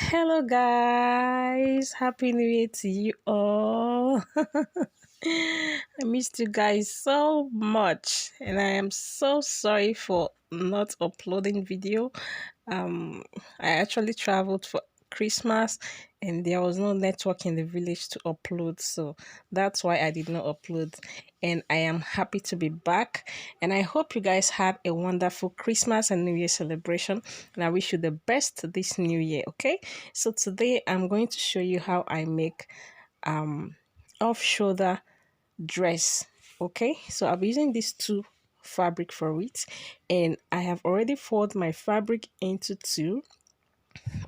Hello, guys. Happy New Year to you all. I missed you guys so much, and I am so sorry for not uploading video. I actually traveled for Christmas, and there was no network in the village to upload, so that's why I did not upload. And I am happy to be back, and I hope you guys had a wonderful Christmas and New Year celebration, and I wish you the best this new year. Okay, so today I'm going to show you how I make off shoulder dress. Okay, so I'll be using these two fabric for it, and I have already folded my fabric into two,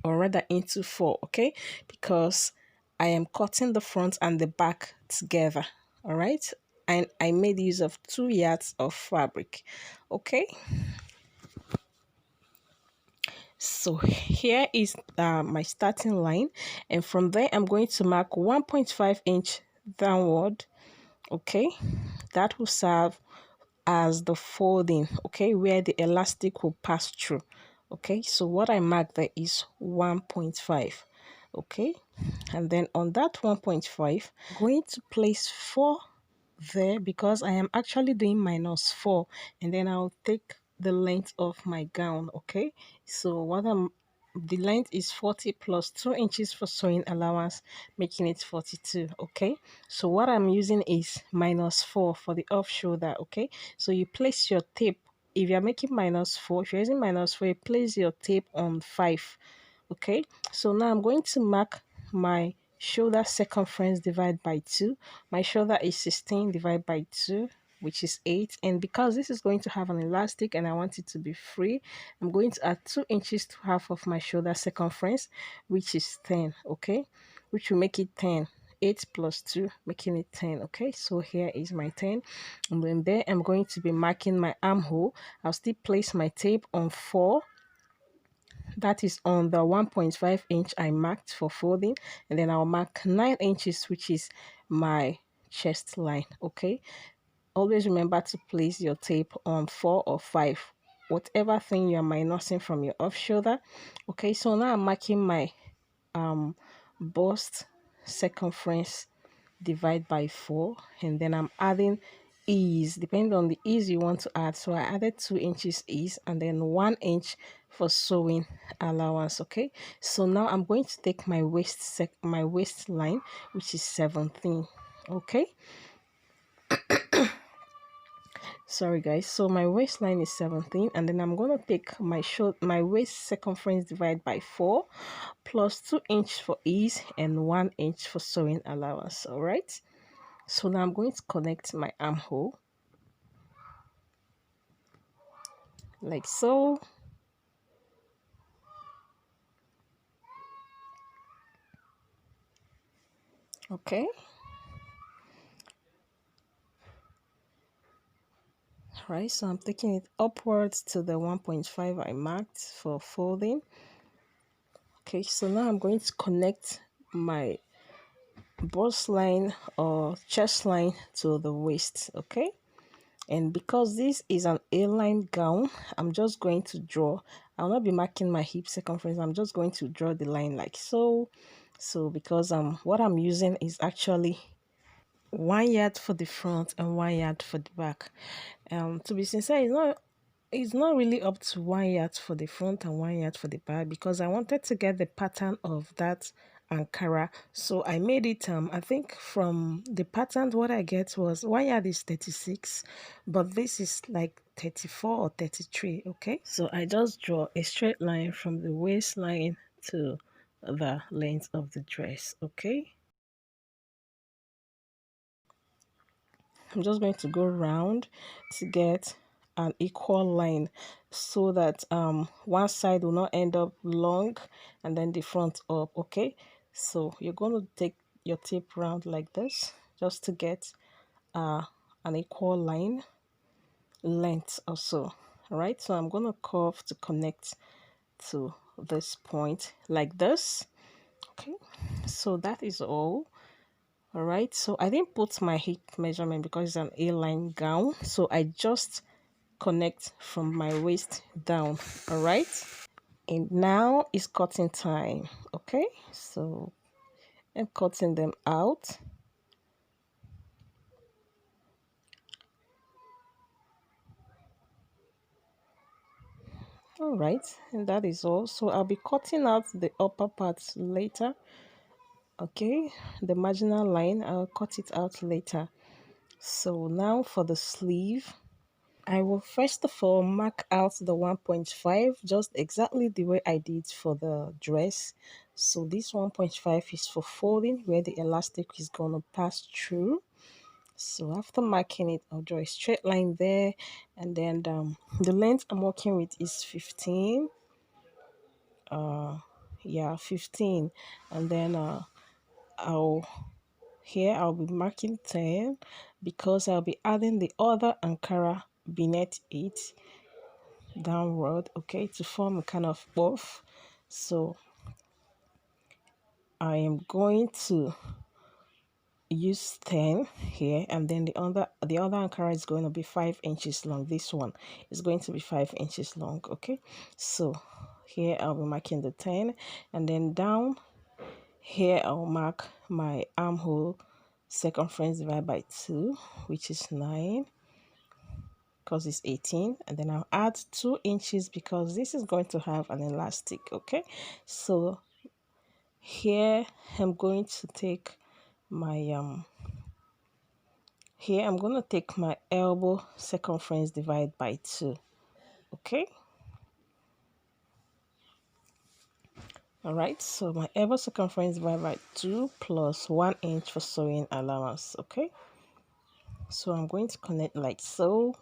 or rather into four. Okay, because I am cutting the front and the back together. All right, and I made use of 2 yards of fabric. Okay, so here is my starting line, and from there I'm going to mark 1.5 inch downward. Okay, that will serve as the folding, okay, where the elastic will pass through. Okay, so what I mark there is 1.5. Okay, and then on that 1.5 I'm going to place 4 there, because I am actually doing -4, and then I'll take the length of my gown. Okay, so the length is 40 plus 2 inches for sewing allowance, making it 42. Okay, so what I'm using is -4 for the off shoulder. Okay, so you place your tape. If you're making -4, if you're using -4, you place your tape on 5. Okay, so now I'm going to mark my shoulder circumference divided by 2. My shoulder is 16 divided by 2, which is 8. And because this is going to have an elastic and I want it to be free, I'm going to add 2 inches to half of my shoulder circumference, which is 10. Okay, which will make it 10. 8 plus 2, making it 10. Okay, so here is my 10, and then there I'm going to be marking my armhole. I'll still place my tape on 4. That is on the 1.5 inch I marked for folding, and then I'll mark 9 inches, which is my chest line. Okay, always remember to place your tape on 4 or 5, whatever thing you're minusing from your off shoulder. Okay, so now I'm marking my bust circumference divide by 4, and then I'm adding ease depending on the ease you want to add. So I added 2 inches ease, and then 1 inch for sewing allowance. Okay, so now I'm going to take my waistline, which is 17. Okay, sorry guys, so my waistline is 17, and then I'm going to take my waist circumference divided by 4 plus 2 inch for ease and 1 inch for sewing allowance. All right, so now I'm going to connect my armhole like so. Okay, right, so I'm taking it upwards to the 1.5 I marked for folding. Okay, so now I'm going to connect my bust line or chest line to the waist. Okay, and because this is an A-line gown, I'm just going to draw. I'll not be marking my hip circumference. I'm just going to draw the line like so. So because what I'm using is actually 1 yard for the front and 1 yard for the back. To be sincere, it's not really up to 1 yard for the front and 1 yard for the back, because I wanted to get the pattern of that Ankara. So I made it, I think from the pattern what I get was 1 yard is 36, but this is like 34 or 33. Okay, so I just draw a straight line from the waistline to the length of the dress. Okay, I'm just going to go round to get an equal line, so that one side will not end up long and then the front up. Okay, so you're going to take your tape round like this just to get an equal line length also. All right, so I'm going to curve to connect to this point like this. Okay, so that is all. All right, so I didn't put my hip measurement because it's an A-line gown, so I just connect from my waist down. All right, and now it's cutting time. Okay, so I'm cutting them out. All right, and that is all. So I'll be cutting out the upper parts later. Okay, the marginal line, I'll cut it out later. So now for the sleeve, I will first of all mark out the 1.5 just exactly the way I did for the dress. So this 1.5 is for folding where the elastic is going to pass through. So after marking it, I'll draw a straight line there, and then the length I'm working with is 15. Yeah, 15, and then I'll I'll be marking 10 because I'll be adding the other Ankara beneath it downward, okay, to form a kind of puff. So I am going to use 10 here, and then the other Ankara is going to be 5 inches long. This one is going to be 5 inches long, okay. So here I'll be marking the 10, and then down here I'll mark my armhole circumference divided by 2, which is 9, because it's 18, and then I'll add 2 inches because this is going to have an elastic, okay. So here I'm going to take my elbow circumference divided by 2, okay. All right, so my elbow circumference divided by 2 plus 1 inch for sewing allowance, okay. So I'm going to connect like so.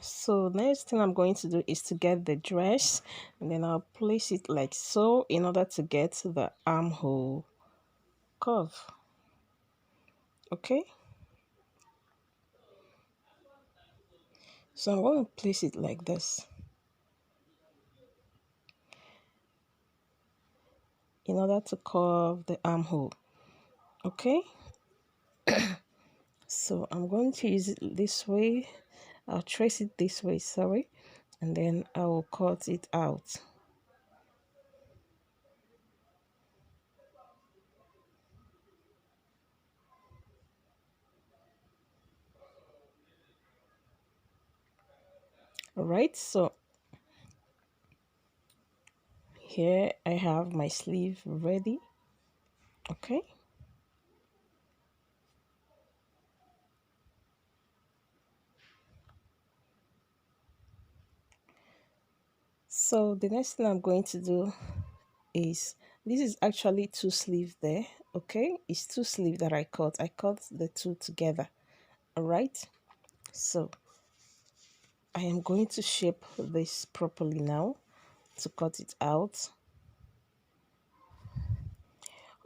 So next thing I'm going to do is to get the dress, and then I'll place it like so in order to get the armhole curve, okay. So I'm going to place it like this in order to curve the armhole, okay. So I'm going to use it this way. I'll trace it this way, sorry, and then I will cut it out. All right, so here I have my sleeve ready, okay. So the next thing I'm going to do is, this is actually two sleeves there, okay. It's two sleeves that I cut the two together. All right, so I am going to shape this properly now to cut it out.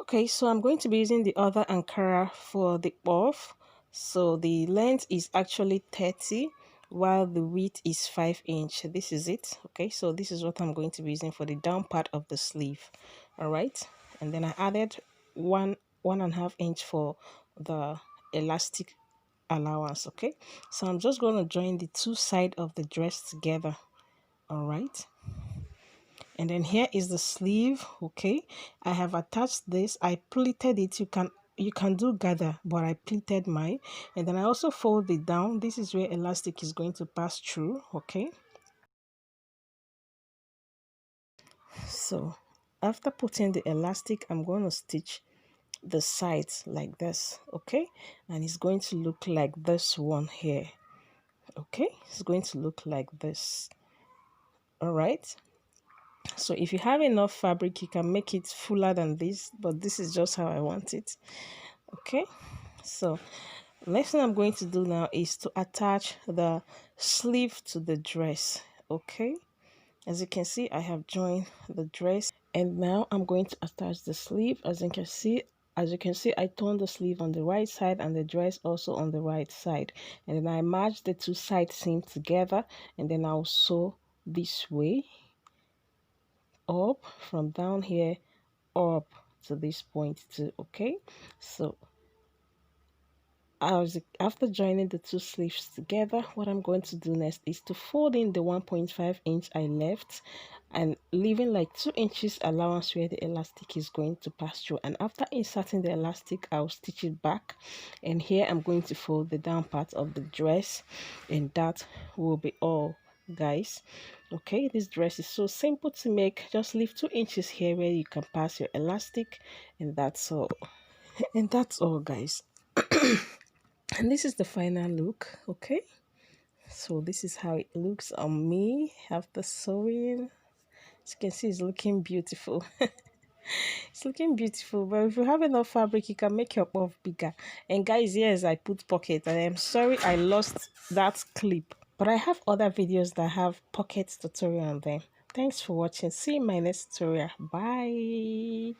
Okay, so I'm going to be using the other Ankara for the off. So the length is actually 30 while the width is 5 inch. This is it. Okay, so this is what I'm going to be using for the down part of the sleeve. All right, and then I added 1.5 inch for the elastic allowance. Okay, so I'm just going to join the two sides of the dress together. All right, and then here is the sleeve, okay. I have attached this, I pleated it. You can do gather, but I pleated mine, and then I also fold it down. This is where elastic is going to pass through, okay. So after putting the elastic, I'm going to stitch the sides like this, okay, and it's going to look like this one here, okay. It's going to look like this. All right, so if you have enough fabric, you can make it fuller than this, but this is just how I want it, okay. So next thing I'm going to do now is to attach the sleeve to the dress, okay. As you can see, I have joined the dress, and now I'm going to attach the sleeve. As you can see, I turned the sleeve on the right side and the dress also on the right side, and then I match the two side seams together, and then I'll sew this way up from down here up to this point too, okay. So after joining the two sleeves together, what I'm going to do next is to fold in the 1.5 inch I left and leaving like 2 inches allowance where the elastic is going to pass through. And after inserting the elastic, I'll stitch it back, and here I'm going to fold the down part of the dress, and that will be all, guys. Okay, this dress is so simple to make. Just leave 2 inches here where you can pass your elastic, and that's all. And that's all, guys. And this is the final look. Okay, so this is how it looks on me after sewing. As you can see, it's looking beautiful. It's looking beautiful, but if you have enough fabric, you can make your puff bigger. And guys, yes, I put pocket, and I'm sorry I lost that clip, but I have other videos that have pocket tutorial on them. Thanks for watching. See you in my next tutorial. Bye.